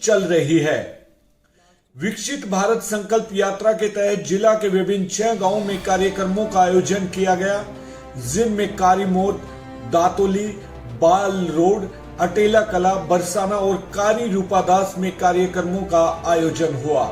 चल रही है। विकसित भारत संकल्प यात्रा के तहत जिला के विभिन्न 6 गांवों में कार्यक्रमों का आयोजन किया गया, जिनमें कारीमोट, दातोली, बाल रोड, अटेला कला, बरसाना और कारी रूपादास में कार्यक्रमों का आयोजन हुआ।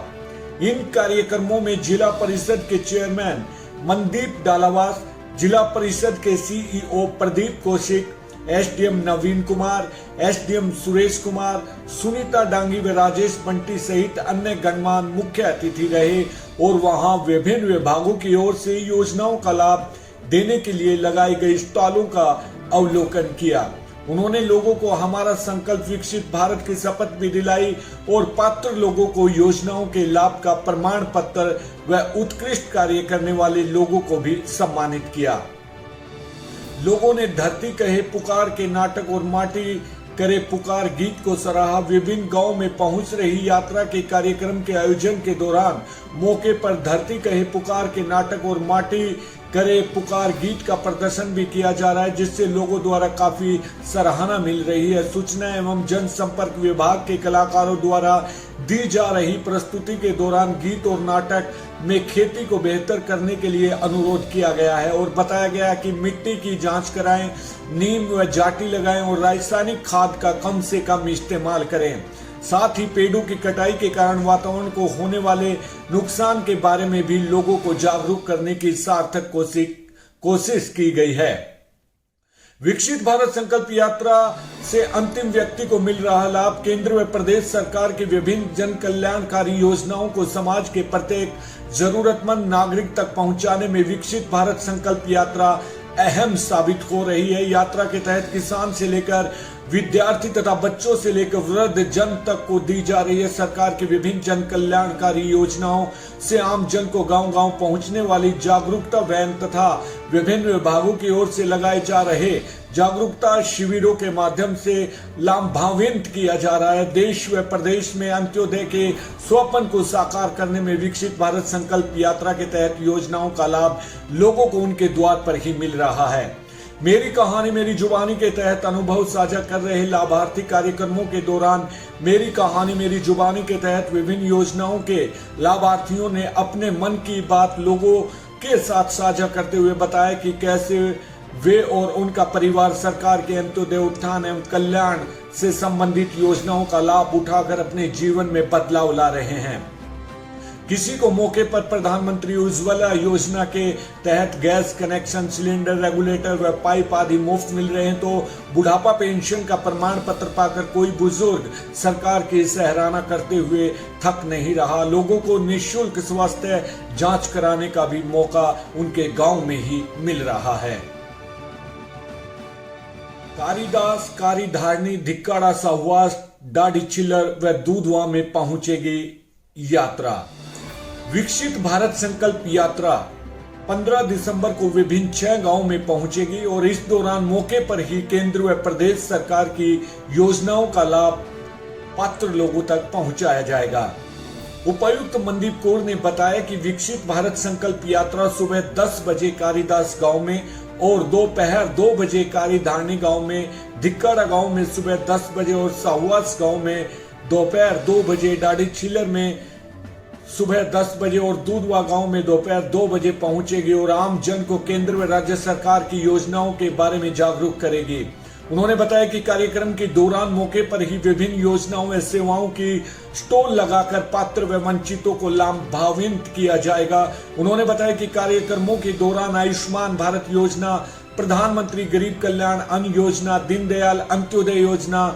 इन कार्यक्रमों में जिला परिषद के चेयरमैन मनदीप डालावास, जिला परिषद के सीईओ प्रदीप कौशिक, एसडीएम नवीन कुमार, एसडीएम सुरेश कुमार, सुनीता डांगी व राजेश बंटी सहित अन्य गणमान्य मुख्य अतिथि रहे और वहां विभिन्न विभागों की ओर से योजनाओं का लाभ देने के लिए लगाई गई स्टॉलों का अवलोकन किया। उन्होंने लोगों को हमारा संकल्प विकसित भारत की शपथ भी दिलाई और पात्र लोगों को योजनाओं के लाभ का प्रमाण पत्र व उत्कृष्ट कार्य करने वाले लोगों को भी सम्मानित किया। लोगों ने धरती कहे पुकार के नाटक और माटी करे पुकार गीत को सराहा। विभिन्न गांवों में पहुंच रही यात्रा के कार्यक्रम के आयोजन के दौरान मौके पर धरती कहे पुकार के नाटक और माटी करे पुकार गीत का प्रदर्शन भी किया जा रहा है, जिससे लोगों द्वारा काफी सराहना मिल रही है। सूचना एवं जनसंपर्क विभाग के कलाकारों द्वारा दी जा रही प्रस्तुति के दौरान गीत और नाटक में खेती को बेहतर करने के लिए अनुरोध किया गया है और बताया गया कि मिट्टी की जांच कराएं, नीम व जाटी लगाएं और रासायनिक खाद का कम से कम इस्तेमाल करें। साथ ही पेड़ों की कटाई के कारण वातावरण को होने वाले नुकसान के बारे में भी लोगों को जागरूक करने की सार्थक कोशिश की गई है। विकसित भारत संकल्प यात्रा से अंतिम व्यक्ति को मिल रहा लाभ। केंद्र व प्रदेश सरकार की विभिन्न जन कल्याणकारी योजनाओं को समाज के प्रत्येक जरूरतमंद नागरिक तक पहुंचाने में विकसित भारत संकल्प यात्रा अहम साबित हो रही है। यात्रा के तहत किसान से लेकर विद्यार्थी तथा बच्चों से लेकर वृद्ध जन तक को दी जा रही है सरकार की विभिन्न जन कल्याणकारी योजनाओं से आम जन को गांव-गांव पहुंचने वाली जागरूकता वैन तथा विभिन्न विभागों की ओर से लगाए जा रहे जागरूकता शिविरों के माध्यम से लाभान्वित किया जा रहा है। देश व प्रदेश में अंत्योदय के स्वप्न को साकार करने में विकसित भारत संकल्प यात्रा के तहत योजनाओं का लाभ लोगों को उनके द्वार पर ही मिल रहा है। मेरी कहानी मेरी जुबानी के तहत अनुभव साझा कर रहे लाभार्थी कार्यक्रमों के दौरान मेरी कहानी मेरी जुबानी के तहत विभिन्न योजनाओं के लाभार्थियों ने अपने मन की बात लोगों के साथ साझा करते हुए बताया कि कैसे वे और उनका परिवार सरकार के अंत्योदय उत्थान एवं कल्याण से संबंधित योजनाओं का लाभ उठाकर अपने जीवन में बदलाव ला रहे हैं। किसी को मौके पर प्रधानमंत्री उज्ज्वला योजना के तहत गैस कनेक्शन, सिलेंडर, रेगुलेटर व पाइप आदि मुफ्त मिल रहे हैं, तो बुढ़ापा पेंशन का प्रमाण पत्र पाकर कोई बुजुर्ग सरकार की सराहना करते हुए थक नहीं रहा। लोगों को निःशुल्क स्वास्थ्य जांच कराने का भी मौका उनके गांव में ही मिल रहा है। कारीदास, कारीधारनी, धिक्काड़ा, साहवास, डाडी चिल्लर व दूधवा में पहुंचेगी यात्रा। विकसित भारत संकल्प यात्रा 15 दिसंबर को विभिन्न 6 गांवों में पहुंचेगी और इस दौरान मौके पर ही केंद्र व प्रदेश सरकार की योजनाओं का लाभ पात्र लोगों तक पहुंचाया जाएगा। उपायुक्त मनदीप कौर ने बताया कि विकसित भारत संकल्प यात्रा सुबह 10 बजे कारीदास गांव में और दोपहर 2 बजे कारीधारनी गांव में, धिक्काड़ा गांव में सुबह 10 बजे और साहवास गांव में दोपहर 2 बजे, डाडी चिल्लर में सुबह 10 बजे और दूधवा गांव में दोपहर 2 बजे पहुंचेगी और आम जन को केंद्र व राज्य सरकार की योजनाओं के बारे में जागरूक करेगी। उन्होंने बताया कि कार्यक्रम के दौरान मौके पर ही विभिन्न योजनाओं व सेवाओं की स्टॉल लगाकर पात्र व वंचितों को लाभान्वित किया जाएगा। उन्होंने बताया कि कार्यक्रमों के दौरान आयुष्मान भारत योजना, प्रधानमंत्री गरीब कल्याण अन्न योजना, दीनदयाल अंत्योदय योजना,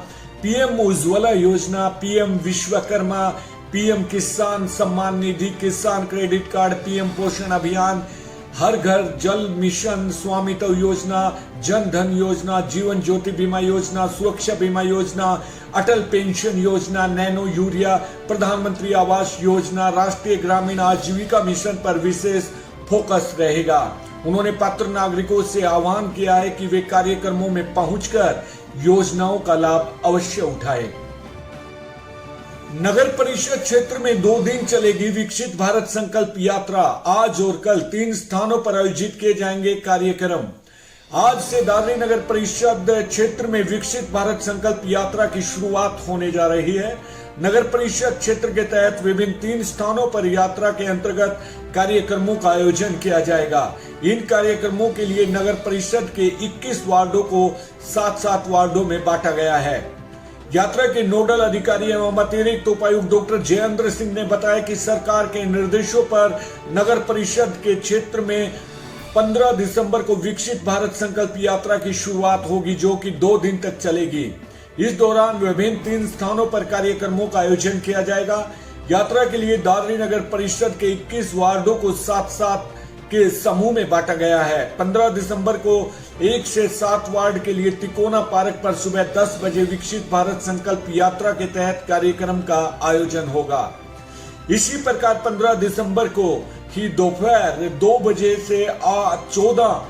पीएम उज्ज्वला योजना, पीएम विश्वकर्मा, पीएम किसान सम्मान निधि, किसान क्रेडिट कार्ड, पीएम पोषण अभियान, हर घर जल मिशन, स्वामित्व योजना, जन धन योजना, जीवन ज्योति बीमा योजना, सुरक्षा बीमा योजना, अटल पेंशन योजना, नैनो यूरिया, प्रधानमंत्री आवास योजना, राष्ट्रीय ग्रामीण आजीविका मिशन पर विशेष फोकस रहेगा। उन्होंने पात्र नागरिकों से आह्वान किया है कि वे कार्यक्रमों में पहुंचकर योजनाओं का लाभ अवश्य उठाएं। नगर परिषद क्षेत्र में 2 दिन चलेगी विकसित भारत संकल्प यात्रा। आज और कल 3 स्थानों पर आयोजित किए जाएंगे कार्यक्रम। आज से दादरी नगर परिषद क्षेत्र में विकसित भारत संकल्प यात्रा की शुरुआत होने जा रही है। नगर परिषद क्षेत्र के तहत विभिन्न 3 स्थानों पर यात्रा के अंतर्गत कार्यक्रमों का आयोजन किया जाएगा। इन कार्यक्रमों के लिए नगर परिषद के 21 वार्डों को 7-7 वार्डों में बांटा गया है। यात्रा के नोडल अधिकारी एवं अतिरिक्त उपायुक्त डॉक्टर जयेंद्र सिंह ने बताया कि सरकार के निर्देशों पर नगर परिषद के क्षेत्र में 15 दिसंबर को विकसित भारत संकल्प यात्रा की शुरुआत होगी, जो कि 2 दिन तक चलेगी। इस दौरान विभिन्न 3 स्थानों पर कार्यक्रमों का आयोजन किया जाएगा। यात्रा के लिए दादरी नगर परिषद के 21 वार्डों को 7-7 के समूह में बांटा गया है। 15 दिसंबर को 1 से 7 वार्ड के लिए तिकोना पार्क पर सुबह 10 बजे विकसित भारत संकल्प यात्रा के तहत कार्यक्रम का आयोजन होगा। इसी प्रकार 15 दिसंबर को ही दोपहर 2 बजे से 14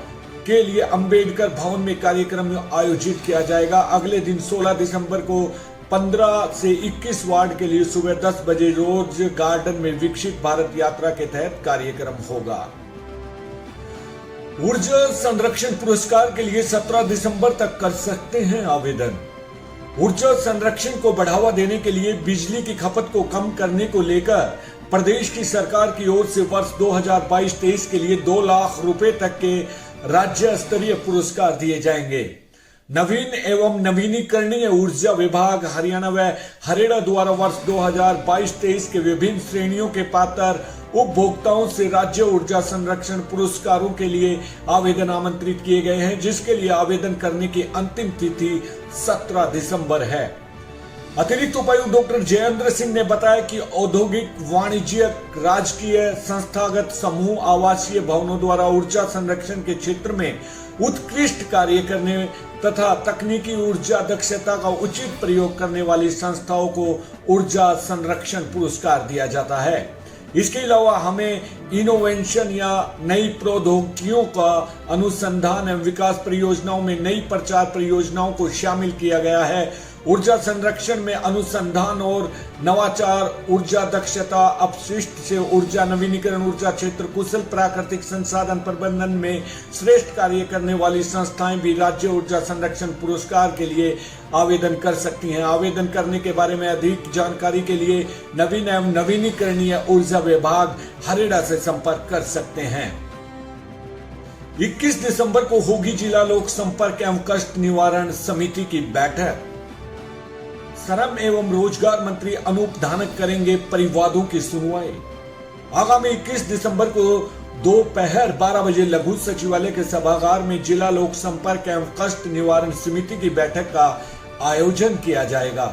के लिए अंबेडकर भवन में कार्यक्रम आयोजित किया जाएगा। अगले दिन 16 दिसंबर को 15 से 21 वार्ड के लिए सुबह 10 बजे रोज गार्डन में विकसित भारत यात्रा के तहत कार्यक्रम होगा। ऊर्जा संरक्षण पुरस्कार के लिए 17 दिसंबर तक कर सकते हैं आवेदन। ऊर्जा संरक्षण को बढ़ावा देने के लिए बिजली की खपत को कम करने को लेकर प्रदेश की सरकार की ओर से वर्ष 2022-23 के लिए 2 लाख रुपए तक के राज्य स्तरीय पुरस्कार दिए जाएंगे। नवीन एवं नवीनीकरणीय ऊर्जा विभाग हरियाणा व हरियाणा द्वारा वर्ष 2022-23 के विभिन्न श्रेणियों के पात्र उपभोक्ताओं से राज्य ऊर्जा संरक्षण पुरस्कारों के लिए आवेदन आमंत्रित किए गए हैं, जिसके लिए आवेदन करने की अंतिम तिथि 17 दिसंबर है। अतिरिक्त उपायुक्त डॉक्टर जयेंद्र सिंह ने बताया कि औद्योगिक, वाणिज्यिक, राजकीय, संस्थागत समूह, आवासीय भवनों द्वारा ऊर्जा संरक्षण के क्षेत्र में उत्कृष्ट कार्य करने तथा तकनीकी ऊर्जा दक्षता का उचित प्रयोग करने वाली संस्थाओं को ऊर्जा संरक्षण पुरस्कार दिया जाता है। इसके अलावा हमें इनोवेशन या नई प्रौद्योगिकियों का अनुसंधान एवं विकास परियोजनाओं में नई प्रचार परियोजनाओं को शामिल किया गया है। ऊर्जा संरक्षण में अनुसंधान और नवाचार, ऊर्जा दक्षता, अपशिष्ट से ऊर्जा नवीनीकरण, ऊर्जा क्षेत्र, कुशल प्राकृतिक संसाधन प्रबंधन में श्रेष्ठ कार्य करने वाली संस्थाएं भी राज्य ऊर्जा संरक्षण पुरस्कार के लिए आवेदन कर सकती हैं। आवेदन करने के बारे में अधिक जानकारी के लिए नवीन एवं नवीनीकरणीय ऊर्जा विभाग हरियाणा से संपर्क कर सकते हैं। 21 दिसंबर को होगी जिला लोक संपर्क एवं कष्ट निवारण समिति की बैठक। श्रम एवं रोजगार मंत्री अनूप धानक करेंगे परिवादों की सुनवाई। आगामी 21 दिसंबर को दोपहर 12 बजे लघु सचिवालय के सभागार में जिला लोक संपर्क एवं कष्ट निवारण समिति की बैठक का आयोजन किया जाएगा।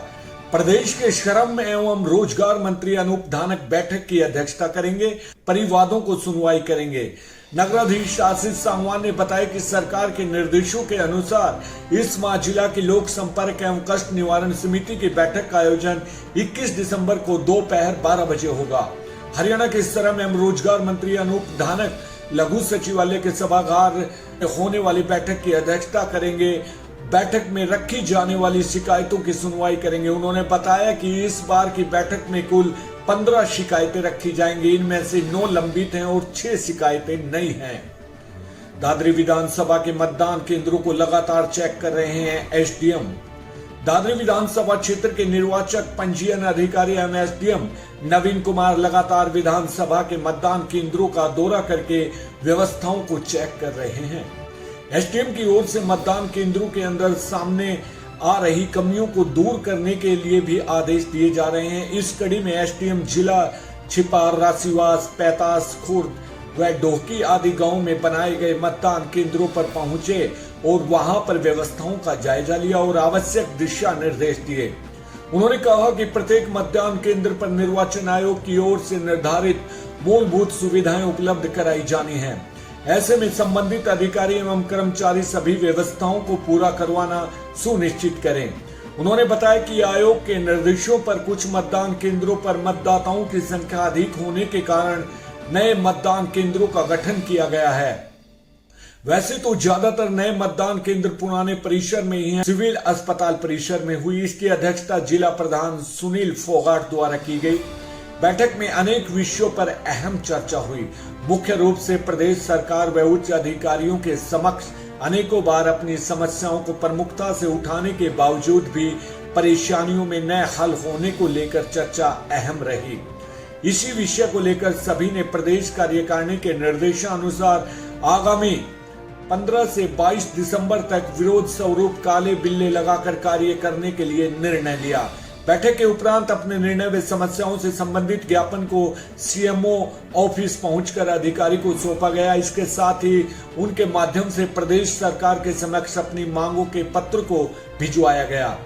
प्रदेश के श्रम एवं रोजगार मंत्री अनूप धानक बैठक की अध्यक्षता करेंगे, परिवादों को सुनवाई करेंगे। नगराधीश आशीष सांगवान ने बताया कि सरकार के निर्देशों के अनुसार इस माह जिला की लोक संपर्क एवं कष्ट निवारण समिति की बैठक का आयोजन 21 दिसंबर को दोपहर 12 बजे होगा। हरियाणा के श्रम एवं रोजगार मंत्री अनूप धानक लघु सचिवालय के सभागार में होने वाली बैठक की अध्यक्षता करेंगे। बैठक में रखी जाने वाली शिकायतों की सुनवाई करेंगे। उन्होंने बताया कि इस बार की बैठक में कुल 15 शिकायतें रखी जाएंगी। इनमें से 9 लंबित हैं और 6 शिकायतें नई हैं। दादरी विधानसभा के मतदान केंद्रों को लगातार चेक कर रहे हैं एसडीएम। दादरी विधानसभा क्षेत्र के निर्वाचक पंजीयन अधिकारी एवं एसडीएम नवीन कुमार लगातार विधानसभा के मतदान केंद्रों का दौरा करके व्यवस्थाओं को चेक कर रहे हैं। एसडीएम की ओर से मतदान केंद्रों के अंदर सामने आ रही कमियों को दूर करने के लिए भी आदेश दिए जा रहे हैं। इस कड़ी में एसडीएम जिला छिपार, राशिवास, पैतास, खुर्द व डोहकी आदि गांव में बनाए गए मतदान केंद्रों पर पहुंचे और वहां पर व्यवस्थाओं का जायजा लिया और आवश्यक दिशा निर्देश दिए। उन्होंने कहा कि प्रत्येक मतदान केंद्र पर निर्वाचन आयोग की ओर से निर्धारित मूलभूत सुविधाएं उपलब्ध कराई जानी है। ऐसे में संबंधित अधिकारी एवं कर्मचारी सभी व्यवस्थाओं को पूरा करवाना सुनिश्चित करें। उन्होंने बताया कि आयोग के निर्देशों पर कुछ मतदान केंद्रों पर मतदाताओं की संख्या अधिक होने के कारण नए मतदान केंद्रों का गठन किया गया है। वैसे तो ज्यादातर नए मतदान केंद्र पुराने परिसर में ही हैं, सिविल अस्पताल परिसर में हुई। इसकी अध्यक्षता जिला प्रधान सुनील फोगाट द्वारा की गई। बैठक में अनेक विषयों पर अहम चर्चा हुई। मुख्य रूप से प्रदेश सरकार व उच्च अधिकारियों के समक्ष अनेकों बार अपनी समस्याओं को प्रमुखता से उठाने के बावजूद भी परेशानियों में नए हल होने को लेकर चर्चा अहम रही। इसी विषय को लेकर सभी ने प्रदेश कार्यकारिणी के निर्देशानुसार आगामी 15 से 22 दिसंबर तक विरोध स्वरूप काले बिल्ले लगाकर कार्य करने के लिए निर्णय लिया। बैठक के उपरांत अपने निर्णय व समस्याओं से संबंधित ज्ञापन को सीएमओ ऑफिस पहुंचकर अधिकारी को सौंपा गया। इसके साथ ही उनके माध्यम से प्रदेश सरकार के समक्ष अपनी मांगों के पत्र को भिजवाया गया।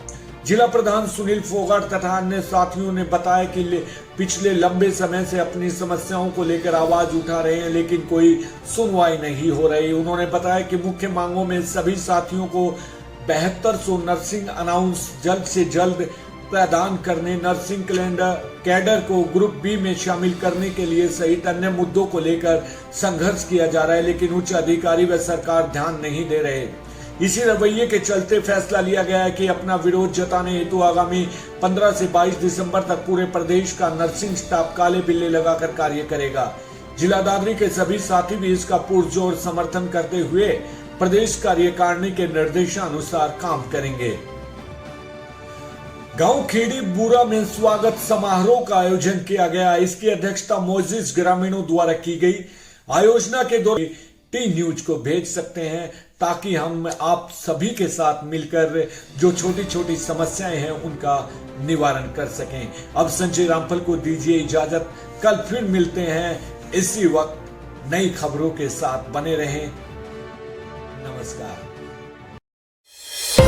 जिला प्रधान सुनील फोगाट तथा अन्य साथियों ने बताया कि पिछले लंबे समय से अपनी समस्याओं को लेकर आवाज उठा रहे हैं, लेकिन कोई सुनवाई नहीं हो रही। उन्होंने बताया कि मुख्य मांगों में सभी साथियों को 7200 नर्सिंग अनाउंस जल्द से जल्द प्रदान करने, नर्सिंग कैडर को ग्रुप बी में शामिल करने के लिए सहित अन्य मुद्दों को लेकर संघर्ष किया जा रहा है, लेकिन उच्च अधिकारी व सरकार ध्यान नहीं दे रहे। इसी रवैये के चलते फैसला लिया गया है कि अपना विरोध जताने हेतु आगामी 15 से 22 दिसंबर तक पूरे प्रदेश का नर्सिंग स्टाफ काले बिल्ले लगाकर कार्य करेगा। जिला दादरी के सभी साथी भी इसका पुरजोर समर्थन करते हुए प्रदेश कार्यकारिणी के निर्देशानुसार काम करेंगे। गांव खेड़ी बुरा में स्वागत समारोह का आयोजन किया गया। इसकी अध्यक्षता मोजिस ग्रामीणों द्वारा की गई। आयोजना के दौरान टी न्यूज को भेज सकते हैं ताकि हम आप सभी के साथ मिलकर जो छोटी छोटी समस्याएं हैं उनका निवारण कर सकें। अब संजय रामफल को दीजिए इजाजत। कल फिर मिलते हैं इसी वक्त नई खबरों के साथ। बने रहें। नमस्कार।